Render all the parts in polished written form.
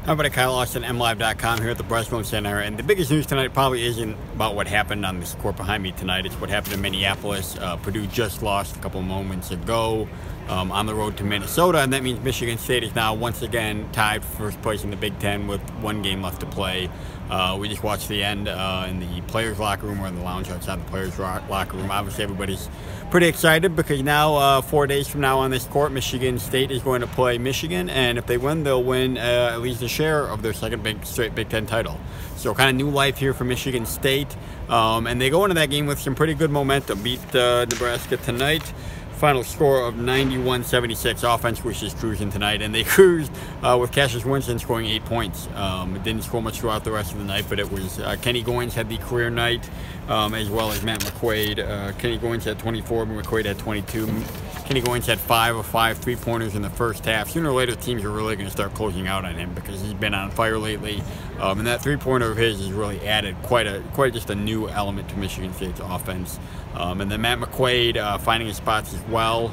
Hi everybody, Kyle Austin, MLive.com here at the Breslin Center, and the biggest news tonight probably isn't about what happened on this court behind me tonight. It's what happened in Minneapolis. Purdue just lost a couple moments ago on the road to Minnesota, and that means Michigan State is now once again tied for first place in the Big Ten with one game left to play. We just watched the end in the players' locker room or in the lounge outside the players' locker room. Obviously, everybody's pretty excited because now, 4 days from now on this court, Michigan State is going to play Michigan, and if they win, they'll win at least a share of their second straight Big Ten title. So kind of new life here for Michigan State, and they go into that game with some pretty good momentum. Beat Nebraska tonight. Final score of 91-76. Offense was just cruising tonight, and they cruised with Cassius Winston scoring 8 points. It didn't score much throughout the rest of the night, but it was Kenny Goins had the career night, as well as Matt McQuaid. Kenny Goins had 24, McQuaid had 22. Kenny Goins had 5 of 5 3-pointers in the first half. Sooner or later, teams are really going to start closing out on him because he's been on fire lately, and that 3-pointer of his has really added quite just a new element to Michigan State's offense. And then Matt McQuaid finding his spots as well.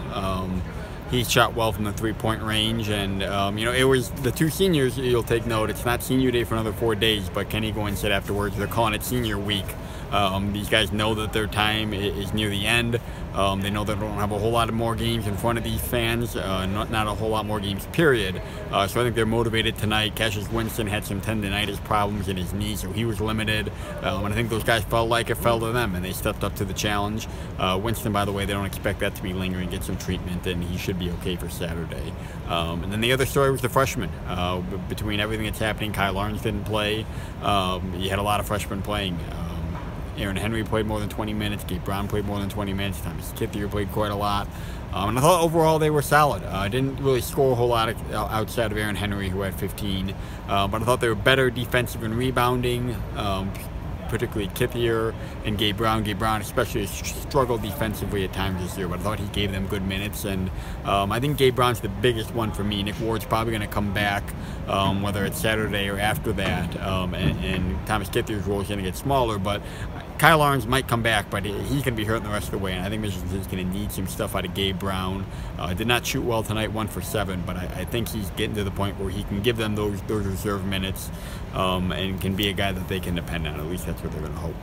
He shot well from the 3-point range, and it was the two seniors. You'll take note, it's not senior day for another 4 days, but Kenny Goins said afterwards they're calling it senior week. These guys know that their time is near the end. They know they don't have a whole lot of more games in front of these fans, not a whole lot more games, period. So I think they're motivated tonight. Cassius Winston had some tendinitis problems in his knee, so he was limited. And I think those guys felt like it fell to them, and they stepped up to the challenge. Winston, by the way, they don't expect that to be lingering, get some treatment, and he should be okay for Saturday. And then the other story was the freshmen. Between everything that's happening, Kyle Larns didn't play. You had a lot of freshmen playing. Aaron Henry played more than 20 minutes. Gabe Brown played more than 20 minutes. Thomas Kithier played quite a lot. And I thought overall they were solid. Didn't really score a whole lot outside of Aaron Henry, who had 15. But I thought they were better defensive and rebounding, particularly Kithier and Gabe Brown. Gabe Brown especially struggled defensively at times this year, but I thought he gave them good minutes. And I think Gabe Brown's the biggest one for me. Nick Ward's probably going to come back, whether it's Saturday or after that. And Thomas Kithier's role is going to get smaller, but Kyle Larns might come back, but he's going to be hurting the rest of the way, and I think Michigan State's going to need some stuff out of Gabe Brown. Did not shoot well tonight, 1 for 7, but I think he's getting to the point where he can give them those reserve minutes and can be a guy that they can depend on. At least that's what they're going to hope.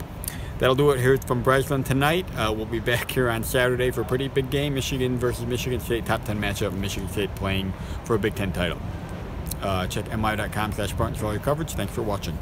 That'll do it here from Breslin tonight. We'll be back here on Saturday for a pretty big game, Michigan versus Michigan State, top 10 matchup, Michigan State playing for a Big Ten title. Check MLive.com/partners for all your coverage. Thanks for watching.